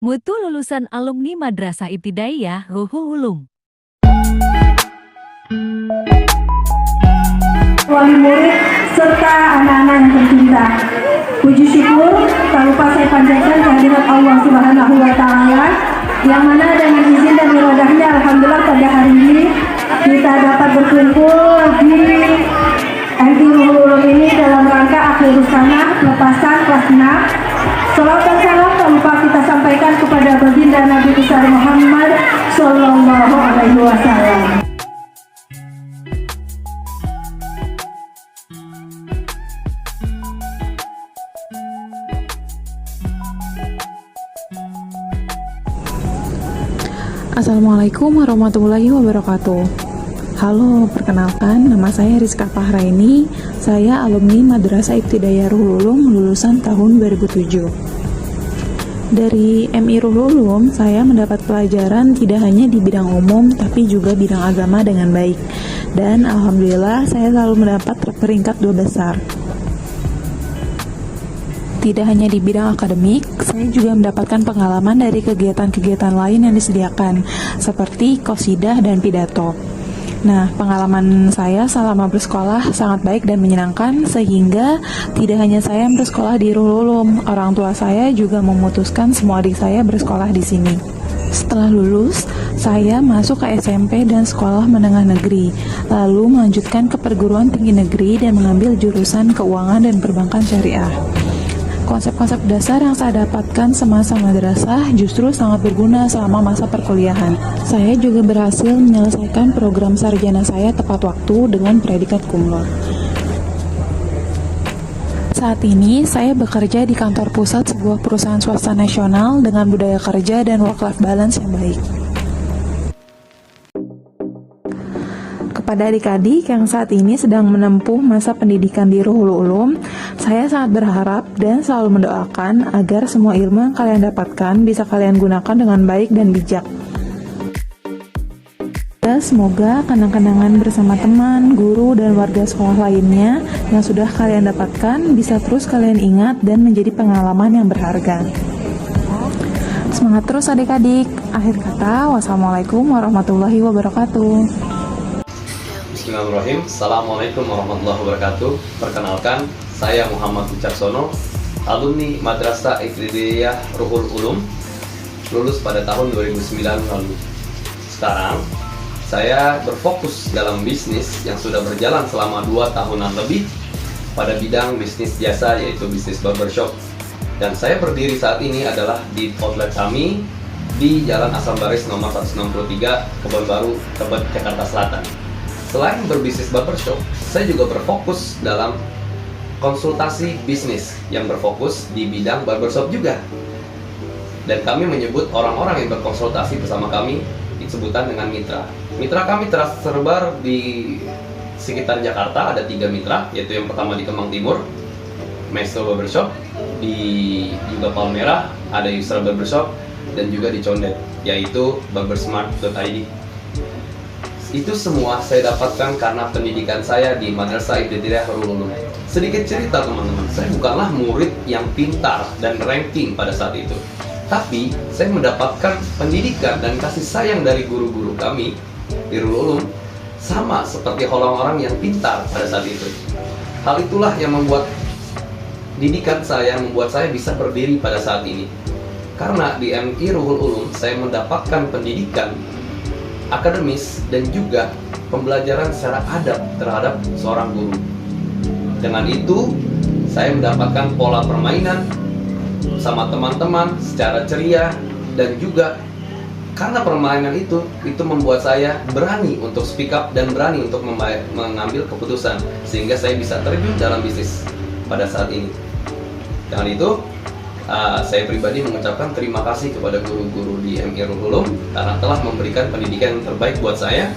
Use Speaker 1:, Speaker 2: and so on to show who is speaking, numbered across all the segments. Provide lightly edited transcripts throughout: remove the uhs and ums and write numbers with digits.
Speaker 1: Mutu lulusan alumni Madrasah Ibtidaiyah Ruhul Ulum.
Speaker 2: Wali murid serta anak-anak yang tercinta. Puji syukur tak lupa saya panjatkan kehadirat Allah Subhanahu wa Ta'ala, yang mana dengan izin dan iradahnya alhamdulillah pada hari ini kita dapat berkumpul di MI Ruhul Ulum ini dalam rangka akhir sana pelepasan kelas 6. Salawat dan salam tak lupa kita sampaikan kepada baginda Nabi besar Muhammad Sallallahu Alaihi Wasallam.
Speaker 3: Assalamualaikum warahmatullahi wabarakatuh. Halo, perkenalkan nama saya Rizka Fahraini. Saya alumni Madrasah Ibtidaiyah Ruhul Ulum lulusan tahun 2007. Dari MI Ruhul Ulum, saya mendapat pelajaran tidak hanya di bidang umum tapi juga bidang agama dengan baik. Dan alhamdulillah saya selalu mendapat peringkat 2 besar. Tidak hanya di bidang akademik, saya juga mendapatkan pengalaman dari kegiatan-kegiatan lain yang disediakan, seperti qosidah dan pidato. Nah, pengalaman saya selama bersekolah sangat baik dan menyenangkan, sehingga tidak hanya saya yang bersekolah di Ruhul Ulum, orang tua saya juga memutuskan semua adik saya bersekolah di sini. Setelah lulus, saya masuk ke SMP dan sekolah menengah negeri, lalu melanjutkan ke perguruan tinggi negeri dan mengambil jurusan keuangan dan perbankan syariah. Konsep-konsep dasar yang saya dapatkan semasa madrasah justru sangat berguna selama masa perkuliahan. Saya juga berhasil menyelesaikan program sarjana saya tepat waktu dengan predikat cum laude. Saat ini, saya bekerja di kantor pusat sebuah perusahaan swasta nasional dengan budaya kerja dan work-life balance yang baik. Kepada adik-adik yang saat ini sedang menempuh masa pendidikan di Ruhul Ulum, saya sangat berharap dan selalu mendoakan agar semua ilmu yang kalian dapatkan bisa kalian gunakan dengan baik dan bijak. Semoga kenang-kenangan bersama teman, guru, dan warga sekolah lainnya yang sudah kalian dapatkan bisa terus kalian ingat dan menjadi pengalaman yang berharga. Semangat terus adik-adik. Akhir kata, wassalamualaikum warahmatullahi wabarakatuh.
Speaker 4: Bismillahirrahmanirrahim. Assalamualaikum warahmatullahi wabarakatuh. Perkenalkan, saya Muhammad Wicaksono, alumni Madrasah Ibtidaiyah Ruhul Ulum, lulus pada tahun 2009 lalu. Sekarang, saya berfokus dalam bisnis yang sudah berjalan selama 2 tahunan lebih pada bidang bisnis jasa, yaitu bisnis barbershop. Dan saya berdiri saat ini adalah di outlet kami di Jalan Asam Baris nomor 163, Kebon Baru, Tebet, Jakarta Selatan. Selain berbisnis barbershop, saya juga berfokus dalam konsultasi bisnis yang berfokus di bidang barbershop juga. Dan kami menyebut orang-orang yang berkonsultasi bersama kami disebutan dengan mitra. Mitra kami tersebar di sekitar Jakarta, ada 3 mitra, yaitu yang pertama di Kemang Timur, Maestro Barbershop, di juga Palmerah, ada Yusra Barbershop, dan juga di Condet, yaitu barbersmart.id. Itu semua saya dapatkan karena pendidikan saya di Madrasah Ibtidaiyah Ruhul Ulum. Sedikit cerita teman-teman, saya bukanlah murid yang pintar dan ranking pada saat itu. Tapi saya mendapatkan pendidikan dan kasih sayang dari guru-guru kami di Ruhul Ulum sama seperti orang-orang yang pintar pada saat itu. Hal itulah yang membuat didikan saya, membuat saya bisa berdiri pada saat ini. Karena di MI Ruhul Ulum saya mendapatkan pendidikan akademis dan juga pembelajaran secara adab terhadap seorang guru. Dengan itu, saya mendapatkan pola permainan sama teman-teman secara ceria, dan juga karena permainan itu membuat saya berani untuk speak up dan berani untuk mengambil keputusan, sehingga saya bisa terjun dalam bisnis pada saat ini. Dengan itu, saya pribadi mengucapkan terima kasih kepada guru-guru di MI Ruhul Ulum karena telah memberikan pendidikan yang terbaik buat saya,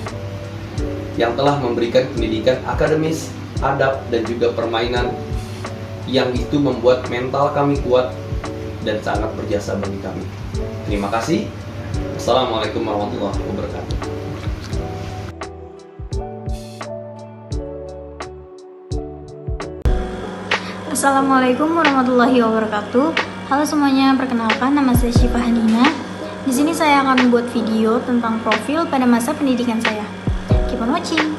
Speaker 4: yang telah memberikan pendidikan akademis, adab, dan juga permainan yang itu membuat mental kami kuat dan sangat berjasa bagi kami. Terima kasih. Assalamualaikum warahmatullahi wabarakatuh.
Speaker 5: Assalamualaikum warahmatullahi wabarakatuh. Halo semuanya, perkenalkan nama saya Syifa Hanina. Di sini saya akan membuat video tentang profil pada masa pendidikan saya. Keep on watching.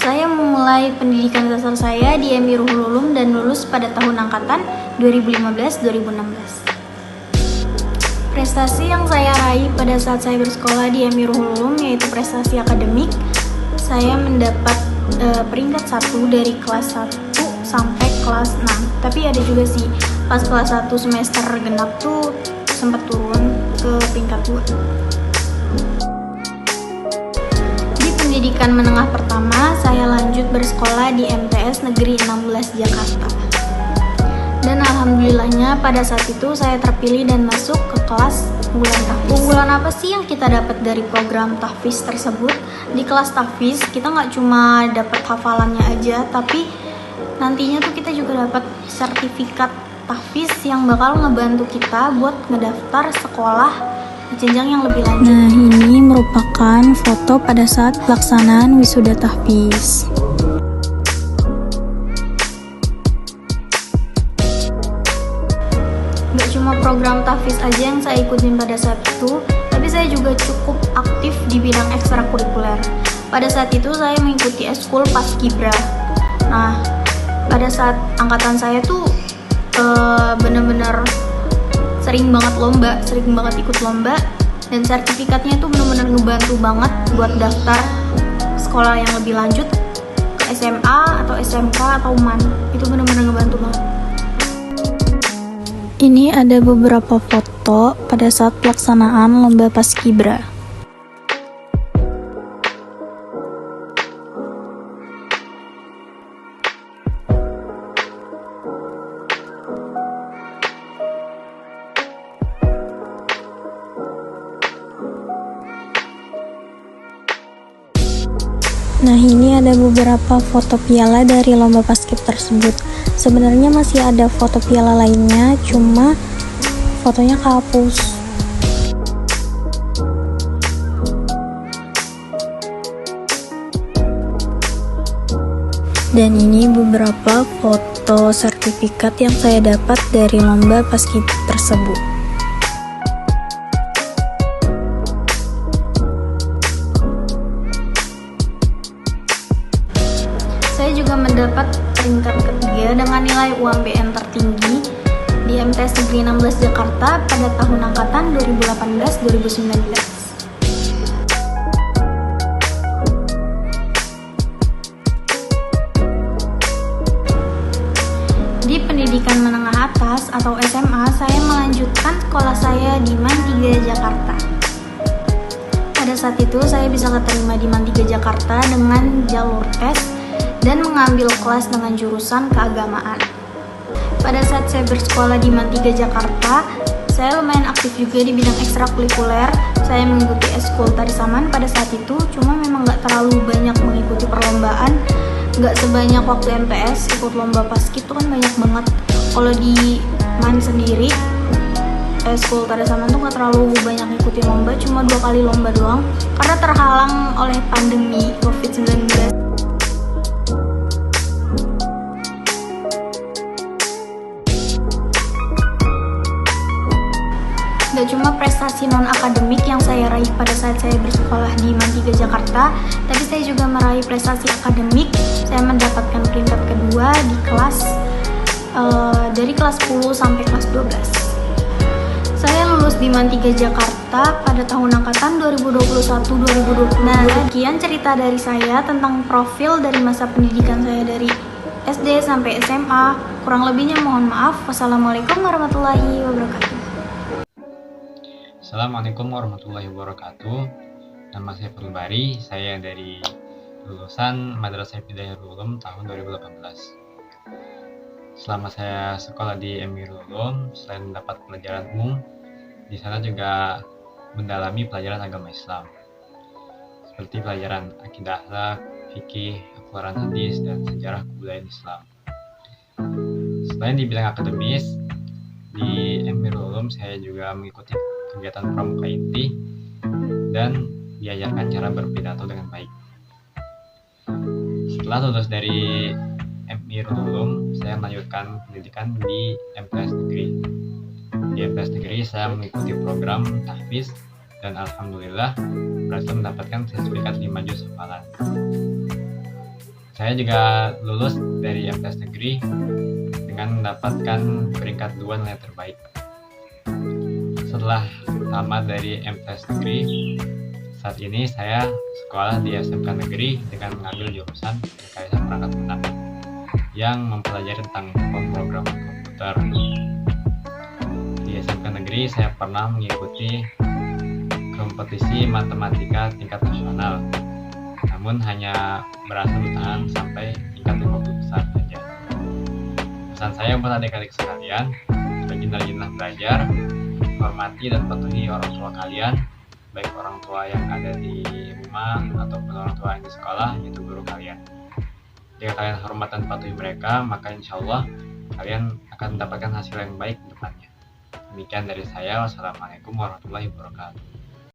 Speaker 5: Saya memulai pendidikan dasar saya di MI Ruhul Ulum dan lulus pada tahun angkatan 2015-2016. Prestasi yang saya raih pada saat saya bersekolah di MI Ruhul Ulum yaitu prestasi akademik. Saya mendapat peringkat 1 dari kelas 1 sampai kelas 6. Tapi ada juga sih pas kelas 1 semester genap tuh sempat turun ke peringkat 2. Di pendidikan menengah pertama, saya lanjut bersekolah di MTS Negeri 16 Jakarta. Dan alhamdulillahnya pada saat itu saya terpilih dan masuk ke kelas unggulan tahfiz. Unggulan apa sih yang kita dapat dari program tahfiz tersebut? Di kelas tahfiz kita nggak cuma dapat hafalannya aja, tapi nantinya tuh kita juga dapat sertifikat tahfiz yang bakal ngebantu kita buat ngedaftar sekolah di jenjang yang lebih lanjut. Nah, ini merupakan foto pada saat pelaksanaan wisuda tahfiz. Gak cuma program tahfiz aja yang saya ikutin pada saat itu, tapi saya juga cukup aktif di bidang ekstrakurikuler. Pada saat itu saya mengikuti eskul Paskibra. Nah, pada saat angkatan saya tuh bener-bener sering banget ikut lomba, dan sertifikatnya tuh bener-bener ngebantu banget buat daftar sekolah yang lebih lanjut ke SMA atau SMK atau MAN. Itu bener-bener ngebantu banget. Ini ada beberapa foto pada saat pelaksanaan lomba Paskibra. Nah, ini ada beberapa foto piala dari lomba Paskib tersebut. Sebenarnya masih ada foto piala lainnya, cuma fotonya kehapus. Dan ini beberapa foto sertifikat yang saya dapat dari lomba Paskib tersebut. Saya juga mendapat peringkat ketiga dengan nilai UMBN tertinggi di MTS Negeri 16 Jakarta pada tahun angkatan 2018-2019. Di pendidikan menengah atas atau SMA, saya melanjutkan sekolah saya di MAN 3 Jakarta. Pada saat itu saya bisa keterima di MAN 3 Jakarta dengan jalur tes dan mengambil kelas dengan jurusan keagamaan. Pada saat saya bersekolah di MAN 3 Jakarta, saya lumayan aktif juga di bidang ekstrakurikuler. Saya mengikuti eskul tari saman pada saat itu, cuma memang gak terlalu banyak mengikuti perlombaan. Gak sebanyak waktu MTS, ikut lomba Paskib itu kan banyak banget. Kalau di MAN sendiri, eskul tari saman tuh gak terlalu banyak ngikutin lomba, cuma 2 kali lomba doang, karena terhalang oleh pandemi COVID-19. Gak cuma prestasi non-akademik yang saya raih pada saat saya bersekolah di MAN 3 Jakarta, tapi saya juga meraih prestasi akademik. Saya mendapatkan peringkat kedua di kelas dari kelas 10 sampai kelas 12. Saya lulus di MAN 3 Jakarta pada tahun angkatan 2021-2020. Nah, sekian cerita dari saya tentang profil dari masa pendidikan saya dari SD sampai SMA. Kurang lebihnya mohon maaf. Wassalamualaikum warahmatullahi wabarakatuh.
Speaker 6: Assalamualaikum warahmatullahi wabarakatuh. Nama saya Fathul Bari, saya dari lulusan Madrasah Ibtidaiyah Ruhul Ulum tahun 2018. Selama saya sekolah di MI Ruhul Ulum, selain mendapat pelajaran umum, di sana juga mendalami pelajaran agama Islam, seperti pelajaran akidah akhlak, fikih, Al-Quran hadis, dan sejarah kebudayaan Islam. Selain di bidang akademis, di MI Ruhul Ulum saya juga mengikuti kegiatan pramuka inti dan diajarkan cara berpidato dengan baik. Setelah lulus dari Nurul Ulum, saya melanjutkan pendidikan di MTS Negeri. Di MTS Negeri saya mengikuti program tahfiz dan alhamdulillah berhasil mendapatkan sertifikat 5 juz hafalan. Saya juga lulus dari MTS Negeri dengan mendapatkan peringkat 2 nilai terbaik. Setelah tamat dari MTS Negeri, saat ini saya sekolah di SMK Negeri dengan mengambil jurusan Rekayasa Perangkat Lunak yang mempelajari tentang pemrograman komputer. Di SMK Negeri saya pernah mengikuti kompetisi matematika tingkat nasional, namun hanya berhasil bertahan sampai tingkat 50 besar saja. Pesan saya buat adik-adik sekalian, rajin-rajinlah belajar, hormati dan patuhi orang tua kalian, baik orang tua yang ada di rumah ataupun orang tua yang di sekolah, yaitu guru kalian. Jika kalian hormat dan patuhi mereka, maka insya Allah kalian akan mendapatkan hasil yang baik di depannya. Demikian dari saya. Wassalamualaikum warahmatullahi wabarakatuh.